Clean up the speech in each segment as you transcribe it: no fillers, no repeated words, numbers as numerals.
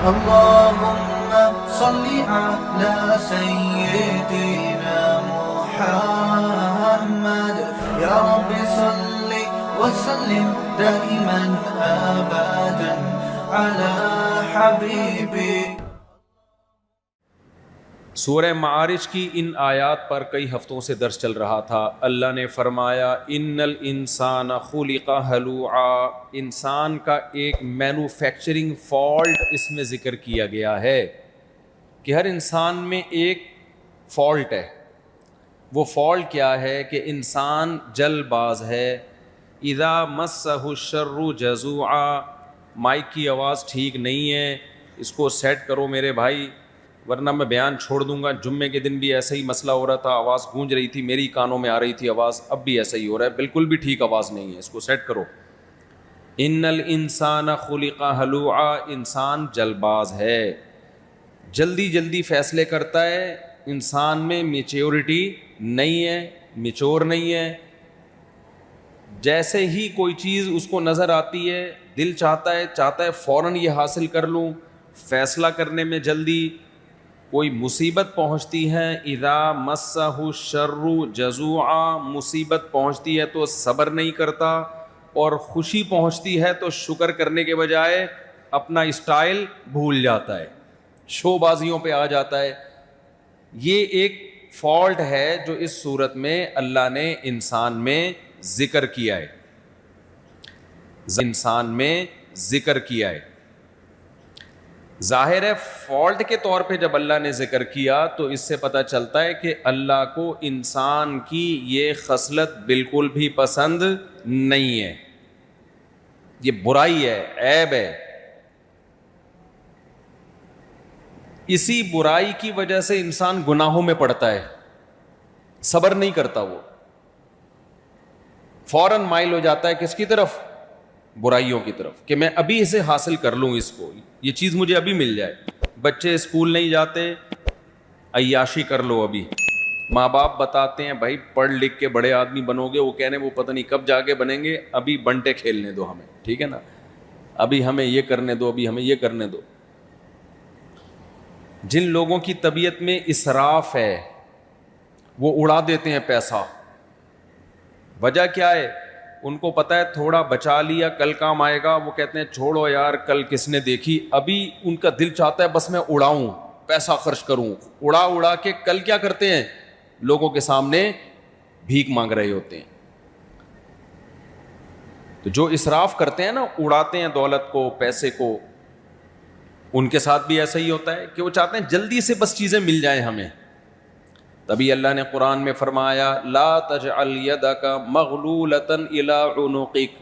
اللهم صل على سيدنا محمد يا رب صل وسلم دائما أبدا على حبيبي. سورہ معارج کی ان آیات پر کئی ہفتوں سے درس چل رہا تھا. اللہ نے فرمایا ان الانسان خلق ہلوعا، انسان کا ایک مینوفیکچرنگ فالٹ اس میں ذکر کیا گیا ہے کہ ہر انسان میں ایک فالٹ ہے. وہ فالٹ کیا ہے کہ انسان جلد باز ہے. اذا مسہ الشر جزوعا، مائک کی آواز ٹھیک نہیں ہے، اس کو سیٹ کرو میرے بھائی ورنہ میں بیان چھوڑ دوں گا. جمعے کے دن بھی ایسا ہی مسئلہ ہو رہا تھا، آواز گونج رہی تھی، میری کانوں میں آ رہی تھی آواز، اب بھی ایسا ہی ہو رہا ہے، بالکل بھی ٹھیک آواز نہیں ہے، اس کو سیٹ کرو. ان الانسان خلق ہلوعا، انسان جلد باز ہے، جلدی جلدی فیصلے کرتا ہے. انسان میں میچیورٹی نہیں ہے، میچور نہیں ہے. جیسے ہی کوئی چیز اس کو نظر آتی ہے دل چاہتا ہے فوراً یہ حاصل کر لوں. فیصلہ کرنے میں جلدی. کوئی مصیبت پہنچتی ہے اذا مسہ الشر جزوعا، مصیبت پہنچتی ہے تو صبر نہیں کرتا، اور خوشی پہنچتی ہے تو شکر کرنے کے بجائے اپنا اسٹائل بھول جاتا ہے، شو بازیوں پہ آ جاتا ہے. یہ ایک فالٹ ہے جو اس صورت میں اللہ نے انسان میں ذکر کیا ہے. انسان میں ذکر کیا ہے. ظاہر ہے فالٹ کے طور پہ جب اللہ نے ذکر کیا تو اس سے پتہ چلتا ہے کہ اللہ کو انسان کی یہ خصلت بالکل بھی پسند نہیں ہے، یہ برائی ہے، عیب ہے. اسی برائی کی وجہ سے انسان گناہوں میں پڑتا ہے، صبر نہیں کرتا، وہ فوراً مائل ہو جاتا ہے کس کی طرف؟ برائیوں کی طرف، کہ میں ابھی اسے حاصل کر لوں، اس کو یہ چیز مجھے ابھی مل جائے. بچے اسکول نہیں جاتے، عیاشی کر لو ابھی. ماں باپ بتاتے ہیں بھائی پڑھ لکھ کے بڑے آدمی بنو گے، وہ کہنے وہ پتہ نہیں کب جا کے بنیں گے، ابھی بنٹے کھیلنے دو ہمیں، ٹھیک ہے نا، ابھی ہمیں یہ کرنے دو، ابھی ہمیں یہ کرنے دو. جن لوگوں کی طبیعت میں اسراف ہے وہ اڑا دیتے ہیں پیسہ. وجہ کیا ہے؟ ان کو پتہ ہے تھوڑا بچا لیا کل کام آئے گا، وہ کہتے ہیں چھوڑو یار کل کس نے دیکھی. ابھی ان کا دل چاہتا ہے بس میں اڑاؤں، پیسہ خرچ کروں، اڑا کے کل کیا کرتے ہیں؟ لوگوں کے سامنے بھیک مانگ رہے ہوتے ہیں. تو جو اسراف کرتے ہیں نا، اڑاتے ہیں دولت کو، پیسے کو، ان کے ساتھ بھی ایسا ہی ہوتا ہے کہ وہ چاہتے ہیں جلدی سے بس چیزیں مل جائیں ہمیں. تبھی اللہ نے قرآن میں فرمایا لا تجعل یدک مغلولۃ الی عنقک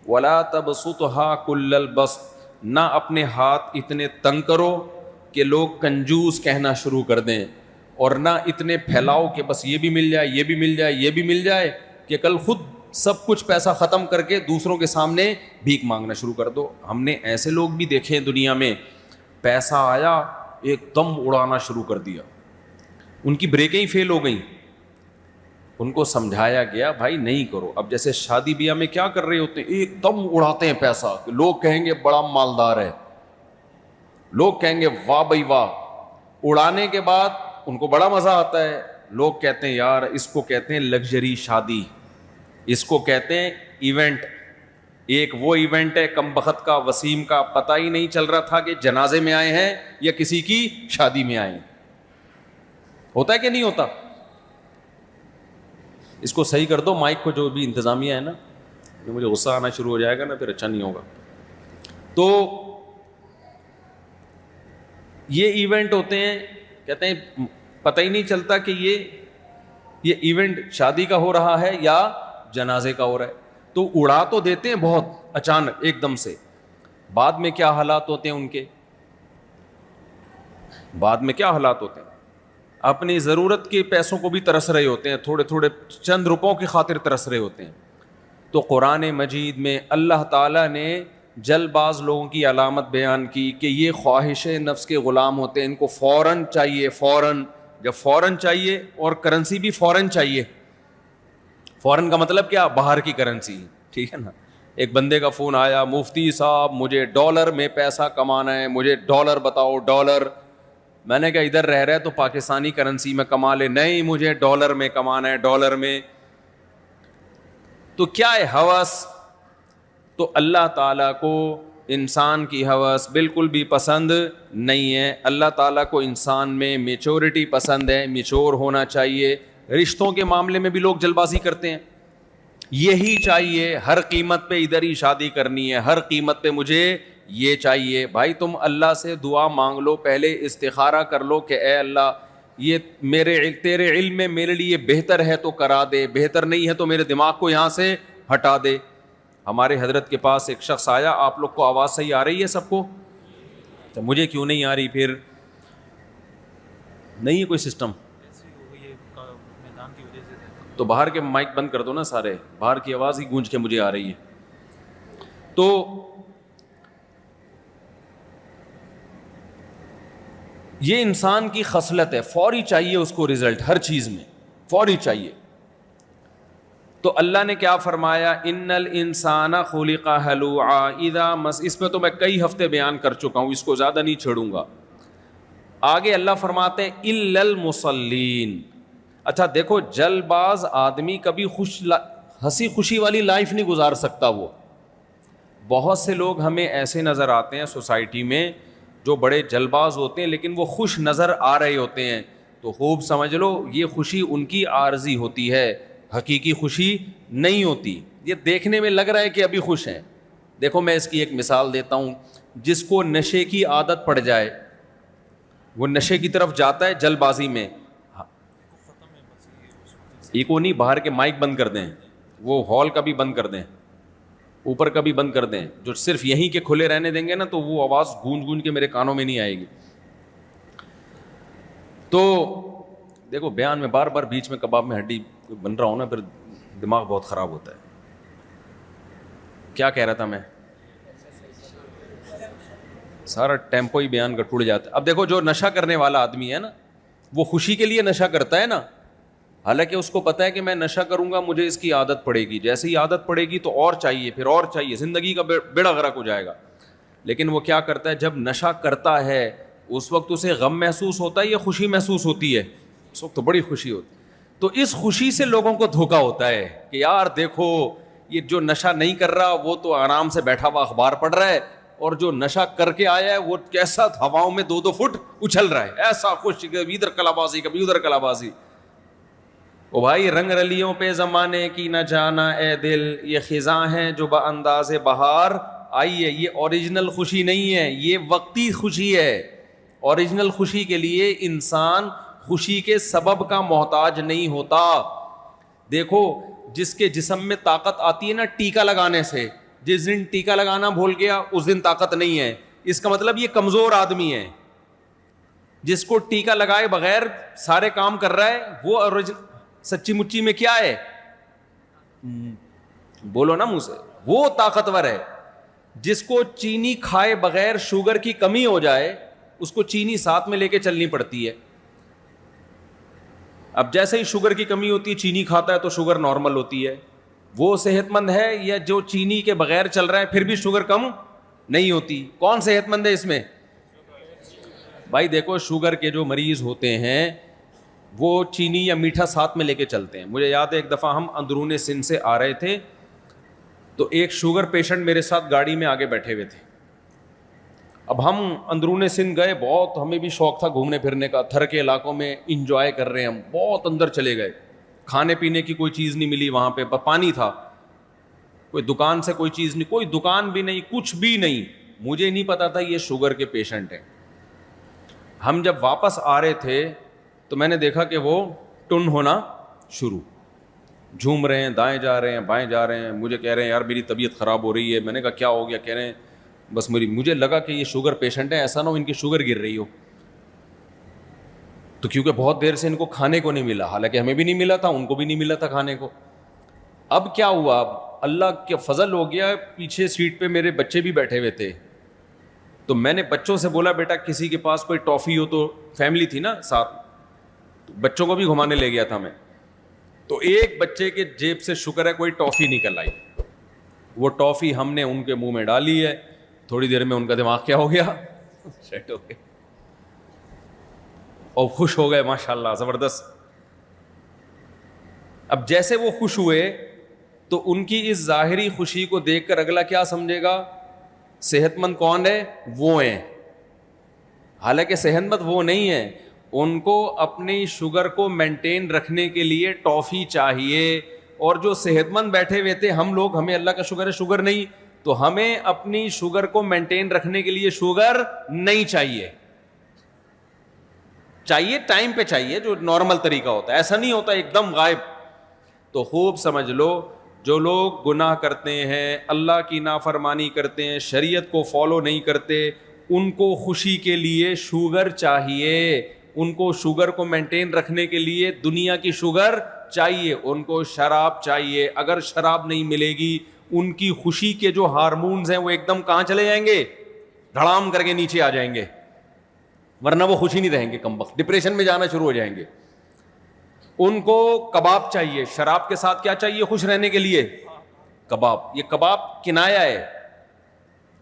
ولا تبسطها کل البسط، نہ اپنے ہاتھ اتنے تنگ کرو کہ لوگ کنجوس کہنا شروع کر دیں، اور نہ اتنے پھیلاؤ کہ بس یہ بھی مل جائے، یہ بھی مل جائے، یہ بھی مل جائے، کہ کل خود سب کچھ پیسہ ختم کر کے دوسروں کے سامنے بھیک مانگنا شروع کر دو. ہم نے ایسے لوگ بھی دیکھے ہیں دنیا میں، پیسہ آیا ایک دم اڑانا شروع کر دیا، ان کی بریکیں ہی فیل ہو گئیں. ان کو سمجھایا گیا بھائی نہیں کرو. اب جیسے شادی بیاہ میں کیا کر رہے ہوتے ہیں، ایک دم اڑاتے ہیں پیسہ، لوگ کہیں گے بڑا مالدار ہے، لوگ کہیں گے واہ بھائی واہ. اڑانے کے بعد ان کو بڑا مزہ آتا ہے، لوگ کہتے ہیں یار اس کو کہتے ہیں لگژری شادی، اس کو کہتے ہیں ایونٹ. ایک وہ ایونٹ ہے کم بخت کا، وسیم کا، پتہ ہی نہیں چل رہا تھا کہ جنازے میں آئے ہیں یا کسی کی شادی میں آئے ہیں. ہوتا ہے کہ نہیں ہوتا؟ اس کو صحیح کر دو مائک کو، جو بھی انتظامیہ ہے نا، مجھے غصہ آنا شروع ہو جائے گا نا پھر اچھا نہیں ہوگا. تو یہ ایونٹ ہوتے ہیں، کہتے ہیں پتہ ہی نہیں چلتا کہ یہ ایونٹ شادی کا ہو رہا ہے یا جنازے کا ہو رہا ہے. تو اڑا تو دیتے ہیں بہت اچانک ایک دم سے، بعد میں کیا حالات ہوتے ہیں ان کے، بعد میں کیا حالات ہوتے ہیں؟ اپنی ضرورت کے پیسوں کو بھی ترس رہے ہوتے ہیں، تھوڑے تھوڑے چند روپوں کی خاطر ترس رہے ہوتے ہیں. تو قرآن مجید میں اللہ تعالیٰ نے جلد باز لوگوں کی علامت بیان کی کہ یہ خواہش نفس کے غلام ہوتے ہیں، ان کو فوراً چاہیے، فوراً. جب فوراً چاہیے اور کرنسی بھی فوراً چاہیے. فوراً کا مطلب کیا؟ باہر کی کرنسی، ٹھیک ہے نا. ایک بندے کا فون آیا, مفتی صاحب مجھے ڈالر میں پیسہ کمانا ہے, مجھے ڈالر بتاؤ ڈالر. میں نے کہا ادھر رہ رہے تو پاکستانی کرنسی میں کما لے. نہیں مجھے ڈالر میں کمانا ہے, ڈالر میں. تو کیا ہے ہوس؟ تو اللہ تعالیٰ کو انسان کی ہوس بالکل بھی پسند نہیں ہے. اللہ تعالیٰ کو انسان میں میچورٹی پسند ہے, میچور ہونا چاہیے. رشتوں کے معاملے میں بھی لوگ جلد بازی کرتے ہیں, یہی چاہیے, ہر قیمت پہ ادھر ہی شادی کرنی ہے, ہر قیمت پہ مجھے یہ چاہیے. بھائی تم اللہ سے دعا مانگ لو, پہلے استخارہ کر لو کہ اے اللہ یہ تیرے علم میں میرے لیے بہتر ہے تو کرا دے, بہتر نہیں ہے تو میرے دماغ کو یہاں سے ہٹا دے. ہمارے حضرت کے پاس ایک شخص آیا, آپ لوگ کو آواز صحیح آ رہی ہے سب کو؟ تو مجھے کیوں نہیں آ رہی؟ پھر نہیں ہے کوئی سسٹم تو باہر کے مائک بند کر دو نا سارے, باہر کی آواز ہی گونج کے مجھے آ رہی ہے. تو یہ انسان کی خصلت ہے, فوری چاہیے اس کو رزلٹ, ہر چیز میں فوری چاہیے. تو اللہ نے کیا فرمایا, ان الانسان خلق ہلوعا اذا مس, اس میں تو میں کئی ہفتے بیان کر چکا ہوں, اس کو زیادہ نہیں چھیڑوں گا. آگے اللہ فرماتے ہیں الا المصلین. اچھا دیکھو, جل باز آدمی کبھی ہنسی خوشی والی لائف نہیں گزار سکتا. وہ بہت سے لوگ ہمیں ایسے نظر آتے ہیں سوسائٹی میں جو بڑے جل باز ہوتے ہیں لیکن وہ خوش نظر آ رہے ہوتے ہیں. تو خوب سمجھ لو یہ خوشی ان کی عارضی ہوتی ہے, حقیقی خوشی نہیں ہوتی. یہ دیکھنے میں لگ رہا ہے کہ ابھی خوش ہیں. دیکھو میں اس کی ایک مثال دیتا ہوں. جس کو نشے کی عادت پڑ جائے وہ نشے کی طرف جاتا ہے جل بازی میں. ایکو نہیں, باہر کے مائک بند کر دیں, وہ ہال کا بھی بند کر دیں, اوپر کا بھی بند کر دیں. جو صرف یہیں کے کھلے رہنے دیں گے نا تو وہ آواز گونج گونج کے میرے کانوں میں نہیں آئے گی. تو دیکھو بیان میں بار بار بیچ میں کباب میں ہڈی بن رہا ہوں نا, پھر دماغ بہت خراب ہوتا ہے. کیا کہہ رہا تھا میں؟ سارا ٹیمپو ہی بیان کا ٹوٹ جاتا ہے. اب دیکھو جو نشہ کرنے والا آدمی ہے نا, وہ خوشی کے لیے نشہ کرتا ہے نا, حالانکہ اس کو پتا ہے کہ میں نشہ کروں گا مجھے اس کی عادت پڑے گی, جیسے ہی عادت پڑے گی تو اور چاہیے, پھر اور چاہیے, زندگی کا بیڑا غرق ہو جائے گا. لیکن وہ کیا کرتا ہے, جب نشہ کرتا ہے اس وقت اسے غم محسوس ہوتا ہے یا خوشی محسوس ہوتی ہے؟ اس وقت تو بڑی خوشی ہوتی. تو اس خوشی سے لوگوں کو دھوکا ہوتا ہے کہ یار دیکھو یہ جو نشہ نہیں کر رہا وہ تو آرام سے بیٹھا ہوا اخبار پڑھ رہا ہے, اور جو نشہ کر کے آیا ہے وہ کیسا ہواؤں میں 2-2 فٹ اچھل رہا ہے, ایسا خوش, کبھی ادھر کلا بازی کبھی ادھر کلا بازی. او بھائی رنگ رلیوں پہ زمانے کی نہ جانا اے دل, یہ خزاں ہیں جو بانداز بہار آئی ہے. یہ اوریجنل خوشی نہیں ہے, یہ وقتی خوشی ہے. اوریجنل خوشی کے لیے انسان خوشی کے سبب کا محتاج نہیں ہوتا. دیکھو جس کے جسم میں طاقت آتی ہے نا ٹیکا لگانے سے, جس دن ٹیکا لگانا بھول گیا اس دن طاقت نہیں ہے. اس کا مطلب یہ کمزور آدمی ہے. جس کو ٹیکا لگائے بغیر سارے کام کر رہا ہے وہ سچی مچی میں کیا ہے؟ بولو نا منہ سے, وہ طاقتور ہے. جس کو چینی کھائے بغیر شوگر کی کمی ہو جائے اس کو چینی ساتھ میں لے کے چلنی پڑتی ہے. اب جیسے ہی شوگر کی کمی ہوتی ہے چینی کھاتا ہے تو شوگر نارمل ہوتی ہے. وہ صحت مند ہے یا جو چینی کے بغیر چل رہا ہے پھر بھی شوگر کم نہیں ہوتی؟ کون صحت مند ہے اس میں؟ بھائی دیکھو شوگر کے جو مریض ہوتے ہیں وہ چینی یا میٹھا ساتھ میں لے کے چلتے ہیں. مجھے یاد ہے ایک دفعہ ہم اندرون سندھ سے آ رہے تھے تو ایک شوگر پیشنٹ میرے ساتھ گاڑی میں آگے بیٹھے ہوئے تھے. اب ہم اندرون سندھ گئے, بہت ہمیں بھی شوق تھا گھومنے پھرنے کا, تھر کے علاقوں میں انجوائے کر رہے ہیں ہم, بہت اندر چلے گئے. کھانے پینے کی کوئی چیز نہیں ملی وہاں پہ, پانی تھا, کوئی دکان سے کوئی چیز نہیں, کوئی دکان بھی نہیں, کچھ بھی نہیں. مجھے نہیں پتا تھا یہ شوگر کے پیشنٹ ہیں. ہم جب واپس آ رہے تھے تو میں نے دیکھا کہ وہ ٹن ہونا شروع, جھوم رہے ہیں, دائیں جا رہے ہیں بائیں جا رہے ہیں. مجھے کہہ رہے ہیں یار میری طبیعت خراب ہو رہی ہے. میں نے کہا کیا ہو گیا؟ کہہ رہے ہیں بس مجھے لگا کہ یہ شوگر پیشنٹ ہے, ایسا نہ ہو ان کی شوگر گر رہی ہو. تو کیونکہ بہت دیر سے ان کو کھانے کو نہیں ملا, حالانکہ ہمیں بھی نہیں ملا تھا, ان کو بھی نہیں ملا تھا کھانے کو. اب کیا ہوا, اللہ کا فضل ہو گیا, پیچھے سیٹ پہ میرے بچے بھی بیٹھے ہوئے تھے. تو میں نے بچوں سے بولا بیٹا کسی کے پاس کوئی ٹافی ہو, تو فیملی تھی نا ساتھ, بچوں کو بھی گھمانے لے گیا تھا میں. تو ایک بچے کے جیب سے شکر ہے کوئی ٹافی نکل آئی. وہ ٹافی ہم نے ان کے منہ میں ڈالی ہے, تھوڑی دیر میں ان کا دماغ کیا ہو گیا, سیٹ ہو گیا, اور خوش ہو گئے ماشاءاللہ زبردست. اب جیسے وہ خوش ہوئے تو ان کی اس ظاہری خوشی کو دیکھ کر اگلا کیا سمجھے گا, صحت مند کون ہے, وہ ہیں. حالانکہ صحت مند وہ نہیں ہے, ان کو اپنی شوگر کو مینٹین رکھنے کے لیے ٹافی چاہیے. اور جو صحت مند بیٹھے ہوئے تھے ہم لوگ, ہمیں اللہ کا شکر ہے شوگر نہیں, تو ہمیں اپنی شوگر کو مینٹین رکھنے کے لیے شوگر نہیں چاہیے. چاہیے ٹائم پہ چاہیے, جو نارمل طریقہ ہوتا ہے, ایسا نہیں ہوتا ایک دم غائب. تو خوب سمجھ لو, جو لوگ گناہ کرتے ہیں, اللہ کی نافرمانی کرتے ہیں, شریعت کو فالو نہیں کرتے, ان کو خوشی کے لیے شوگر چاہیے, ان کو شوگر کو مینٹین رکھنے کے لیے دنیا کی شوگر چاہیے, ان کو شراب چاہیے. اگر شراب نہیں ملے گی, ان کی خوشی کے جو ہارمونز ہیں وہ ایک دم کہاں چلے جائیں گے, دھڑام کر کے نیچے آ جائیں گے, ورنہ وہ خوشی نہیں رہیں گے, کمبخت ڈپریشن میں جانا شروع ہو جائیں گے. ان کو کباب چاہیے, شراب کے ساتھ کیا چاہیے خوش رہنے کے لیے, کباب. یہ کباب کنایا ہے,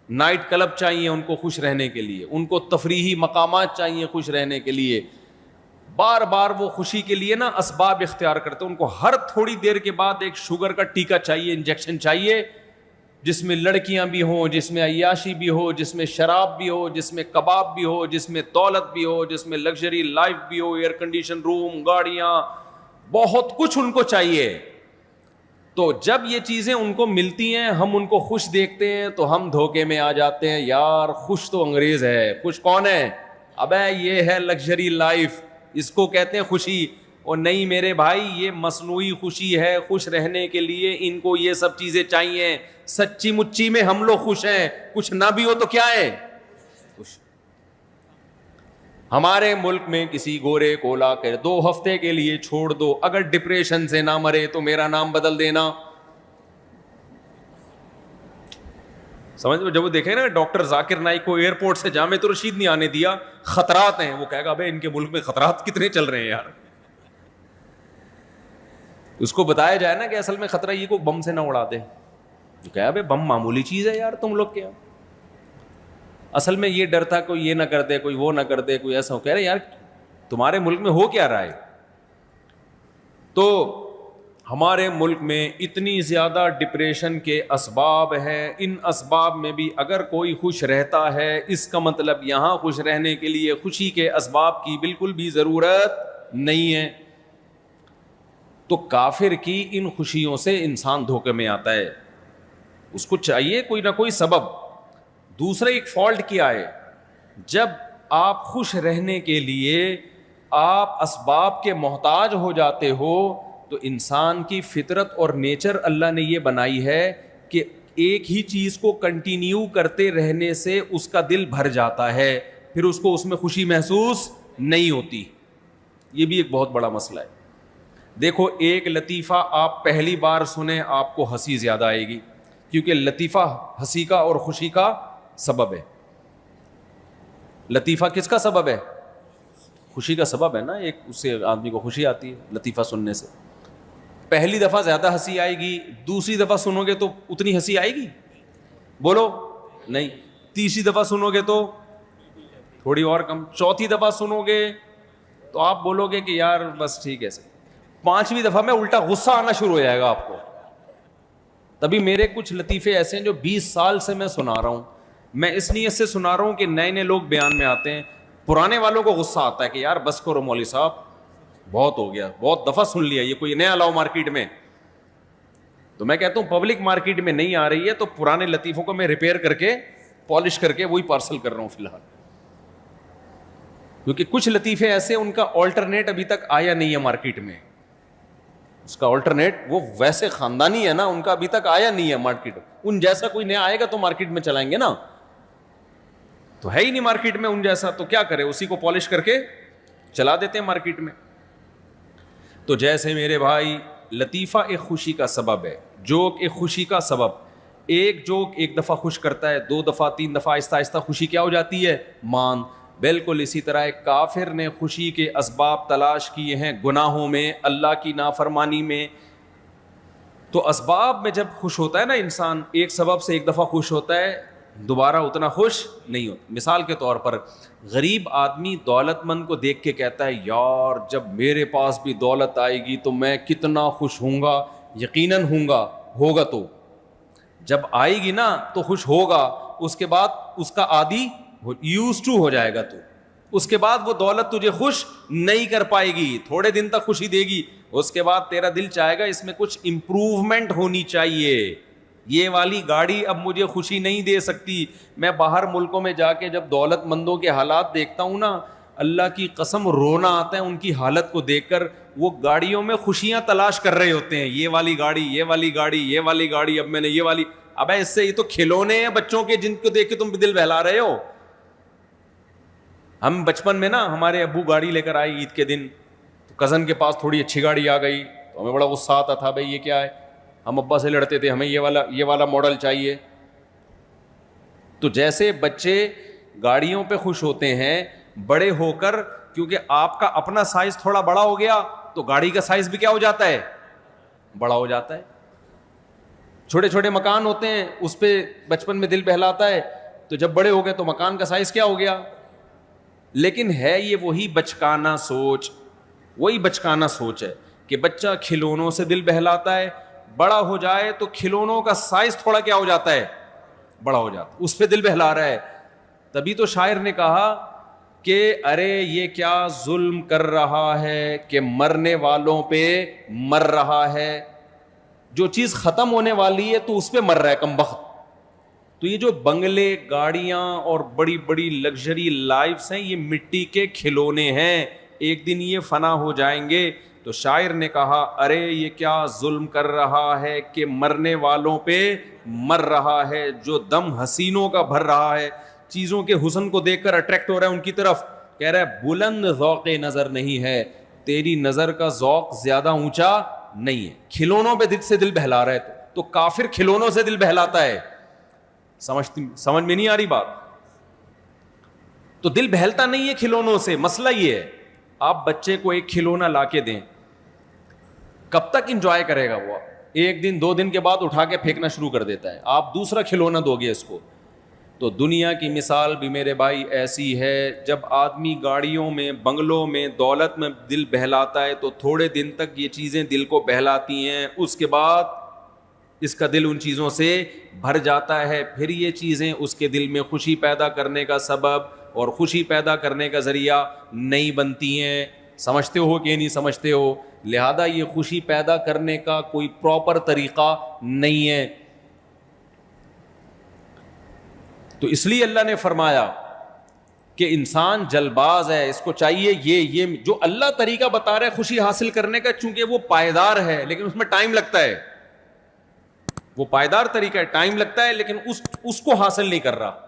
نائٹ کلب چاہیے ان کو خوش رہنے کے لیے, ان کو تفریحی مقامات چاہیے خوش رہنے کے لیے. بار بار وہ خوشی کے لیے نا اسباب اختیار کرتے ہیں. ان کو ہر تھوڑی دیر کے بعد ایک شوگر کا ٹیکا چاہیے, انجیکشن چاہیے, جس میں لڑکیاں بھی ہوں, جس میں عیاشی بھی ہو, جس میں شراب بھی ہو, جس میں کباب بھی ہو, جس میں دولت بھی ہو, جس میں لگژری لائف بھی ہو, ایئر کنڈیشن روم, گاڑیاں, بہت کچھ ان کو چاہیے. تو جب یہ چیزیں ان کو ملتی ہیں, ہم ان کو خوش دیکھتے ہیں تو ہم دھوکے میں آ جاتے ہیں, یار خوش تو انگریز ہے, خوش کون ہے, ابے یہ ہے لگژری لائف, اس کو کہتے ہیں خوشی. اور نہیں میرے بھائی, یہ مصنوعی خوشی ہے, خوش رہنے کے لیے ان کو یہ سب چیزیں چاہیے. سچی مچی میں ہم لوگ خوش ہیں, کچھ نہ بھی ہو تو کیا ہے خوش. ہمارے ملک میں کسی گورے کو لا کر 2 ہفتے کے لیے چھوڑ دو, اگر ڈپریشن سے نہ مرے تو میرا نام بدل دینا. سمجھ میں, جب وہ دیکھے نا ڈاکٹر ذاکر نائک کو ایئرپورٹ سے جامع رشید نہیں آنے دیا, خطرات ہیں, وہ کہے گا بھائی ان کے ملک میں خطرات کتنے چل رہے ہیں یار. اس کو بتایا جائے نا کہ اصل میں خطرہ یہ کو بم سے نہ اڑا دے, تو کہا بھائی بم معمولی چیز ہے یار تم لوگ کے, اصل میں یہ ڈر تھا کوئی یہ نہ کر دے, کوئی وہ نہ کر دے, کوئی ایسا ہو. کہہ رہے یار تمہارے ملک میں ہو کیا رہا ہے. تو ہمارے ملک میں اتنی زیادہ ڈپریشن کے اسباب ہیں, ان اسباب میں بھی اگر کوئی خوش رہتا ہے, اس کا مطلب یہاں خوش رہنے کے لیے خوشی کے اسباب کی بالکل بھی ضرورت نہیں ہے. تو کافر کی ان خوشیوں سے انسان دھوکے میں آتا ہے, اس کو چاہیے کوئی نہ کوئی سبب. دوسرا ایک فالٹ کیا ہے, جب آپ خوش رہنے کے لیے آپ اسباب کے محتاج ہو جاتے ہو, تو انسان کی فطرت اور نیچر اللہ نے یہ بنائی ہے کہ ایک ہی چیز کو کنٹینیو کرتے رہنے سے اس کا دل بھر جاتا ہے, پھر اس کو اس میں خوشی محسوس نہیں ہوتی. یہ بھی ایک بہت بڑا مسئلہ ہے. دیکھو ایک لطیفہ آپ پہلی بار سنیں آپ کو ہنسی زیادہ آئے گی, کیونکہ لطیفہ ہنسی کا اور خوشی کا سبب ہے. لطیفہ کس کا سبب ہے, خوشی کا سبب ہے نا. ایک اس سے آدمی کو خوشی آتی ہے لطیفہ سننے سے. پہلی دفعہ زیادہ ہنسی آئے گی, دوسری دفعہ سنو گے تو اتنی ہنسی آئے گی, بولو نہیں. تیسری دفعہ سنو گے تو تھوڑی اور کم, چوتھی دفعہ سنو گے تو آپ بولو گے کہ یار بس ٹھیک ہے. 5ویں دفعہ میں الٹا غصہ آنا شروع ہو جائے گا آپ کو. تبھی میرے کچھ لطیفے ایسے ہیں جو 20 سال سے میں سنا رہا ہوں. میں اس نیت سے سنا رہا ہوں کہ نئے نئے لوگ بیان میں آتے ہیں, پرانے والوں کو غصہ آتا ہے کہ یار بس کرو مولوی صاحب, بہت ہو گیا, بہت دفعہ سن لیا, یہ کوئی نیا لاؤ مارکیٹ میں. تو میں کہتا ہوں پبلک مارکیٹ میں نہیں آ رہی ہے تو پرانے لطیفوں کو میں ریپیئر کر کے پالش کر کے وہی پارسل کر رہا ہوں فی الحال, کیونکہ کچھ لطیفے ایسے ان کا آلٹرنیٹ ابھی تک آیا نہیں ہے مارکیٹ میں. اس کا آلٹرنیٹ وہ ویسے خاندانی ہے نا, ان کا ابھی تک آیا نہیں ہے مارکیٹ. ان جیسا کوئی نیا آئے گا تو مارکیٹ میں چلائیں گے نا, تو ہے ہی نہیں مارکیٹ میں ان جیسا, تو کیا کرے, اسی کو پالش کر کے چلا دیتے ہیں مارکیٹ میں. تو جیسے میرے بھائی لطیفہ ایک خوشی کا سبب ہے, جوک ایک خوشی کا سبب. ایک جوک ایک دفعہ خوش کرتا ہے, 2 دفعہ 3 دفعہ آہستہ آہستہ خوشی کیا ہو جاتی ہے, مان. بالکل اسی طرح ایک کافر نے خوشی کے اسباب تلاش کیے ہیں گناہوں میں, اللہ کی نافرمانی میں, تو اسباب میں جب خوش ہوتا ہے نا انسان، ایک سبب سے ایک دفعہ خوش ہوتا ہے، دوبارہ اتنا خوش نہیں ہوتا. مثال کے طور پر غریب آدمی دولت مند کو دیکھ کے کہتا ہے یار جب میرے پاس بھی دولت آئے گی تو میں کتنا خوش ہوں گا. یقیناً ہوگا تو جب آئے گی نا تو خوش ہوگا، اس کے بعد اس کا عادی یوز ٹو ہو جائے گا، تو اس کے بعد وہ دولت تجھے خوش نہیں کر پائے گی، تھوڑے دن تک خوشی دے گی، اس کے بعد تیرا دل چاہے گا اس میں کچھ امپروومنٹ ہونی چاہیے، یہ والی گاڑی اب مجھے خوشی نہیں دے سکتی. میں باہر ملکوں میں جا کے جب دولت مندوں کے حالات دیکھتا ہوں نا، اللہ کی قسم رونا آتا ہے ان کی حالت کو دیکھ کر. وہ گاڑیوں میں خوشیاں تلاش کر رہے ہوتے ہیں، یہ والی گاڑی، یہ والی گاڑی، یہ والی گاڑی، اب میں نے یہ والی. ابے اس سے یہ تو کھلونے ہیں بچوں کے جن کو دیکھ کے تم دل بہلا رہے ہو. ہم بچپن میں نا ہمارے ابو گاڑی لے کر آئے عید کے دن، تو کزن کے پاس تھوڑی اچھی گاڑی آ گئی تو ہمیں بڑا غصہ آتا تھا، بھائی یہ کیا ہے. ہم ابا سے لڑتے تھے ہمیں یہ والا ماڈل چاہیے. تو جیسے بچے گاڑیوں پہ خوش ہوتے ہیں، بڑے ہو کر کیونکہ آپ کا اپنا سائز تھوڑا بڑا ہو گیا تو گاڑی کا سائز بھی کیا ہو جاتا ہے، بڑا ہو جاتا ہے. چھوٹے چھوٹے مکان ہوتے ہیں اس پہ بچپن میں دل بہلاتا ہے، تو جب بڑے ہو گئے تو مکان کا سائز کیا ہو گیا. لیکن ہے یہ وہی بچکانا سوچ ہے کہ بچہ کھلونوں سے دل بہلاتا ہے، بڑا ہو جائے تو کھلونوں کا سائز تھوڑا کیا ہو جاتا ہے، بڑا ہو جاتا ہے، اس پہ دل بہلا رہا ہے. تبھی تو شاعر نے کہا کہ ارے یہ کیا ظلم کر رہا ہے کہ مرنے والوں پہ مر رہا ہے. جو چیز ختم ہونے والی ہے تو اس پہ مر رہا ہے کمبخت. تو یہ جو بنگلے، گاڑیاں اور بڑی بڑی لگژری لائفز ہیں، یہ مٹی کے کھلونے ہیں، ایک دن یہ فنا ہو جائیں گے. تو شاعر نے کہا ارے یہ کیا ظلم کر رہا ہے کہ مرنے والوں پہ مر رہا ہے. جو دم حسینوں کا بھر رہا ہے، چیزوں کے حسن کو دیکھ کر اٹریکٹ ہو رہا ہے ان کی طرف، کہہ رہا ہے بلند ذوق نظر نہیں ہے، تیری نظر کا ذوق زیادہ اونچا نہیں ہے. کھلونوں پہ دل سے دل بہلا رہا ہے تو کافر کھلونوں سے دل بہلاتا ہے. سمجھ میں نہیں آ رہی بات؟ تو دل بہلتا نہیں ہے کھلونوں سے. مسئلہ یہ ہے آپ بچے کو ایک کھلونا لا کے دیں، کب تک انجوائے کرے گا وہ؟ ایک دن 2 دن کے بعد اٹھا کے پھینکنا شروع کر دیتا ہے. آپ دوسرا کھلونا دو گے اس کو. تو دنیا کی مثال بھی میرے بھائی ایسی ہے، جب آدمی گاڑیوں میں، بنگلوں میں، دولت میں دل بہلاتا ہے تو تھوڑے دن تک یہ چیزیں دل کو بہلاتی ہیں، اس کے بعد اس کا دل ان چیزوں سے بھر جاتا ہے. پھر یہ چیزیں اس کے دل میں خوشی پیدا کرنے کا سبب اور خوشی پیدا کرنے کا ذریعہ نہیں بنتی ہیں. سمجھتے ہو کہ نہیں سمجھتے ہو؟ لہذا یہ خوشی پیدا کرنے کا کوئی پراپر طریقہ نہیں ہے. تو اس لیے اللہ نے فرمایا کہ انسان جلباز ہے، اس کو چاہیے یہ جو اللہ طریقہ بتا رہا ہے خوشی حاصل کرنے کا، چونکہ وہ پائیدار ہے لیکن اس میں ٹائم لگتا ہے. وہ پائیدار طریقہ ہے، ٹائم لگتا ہے لیکن اس کو حاصل نہیں کر رہا.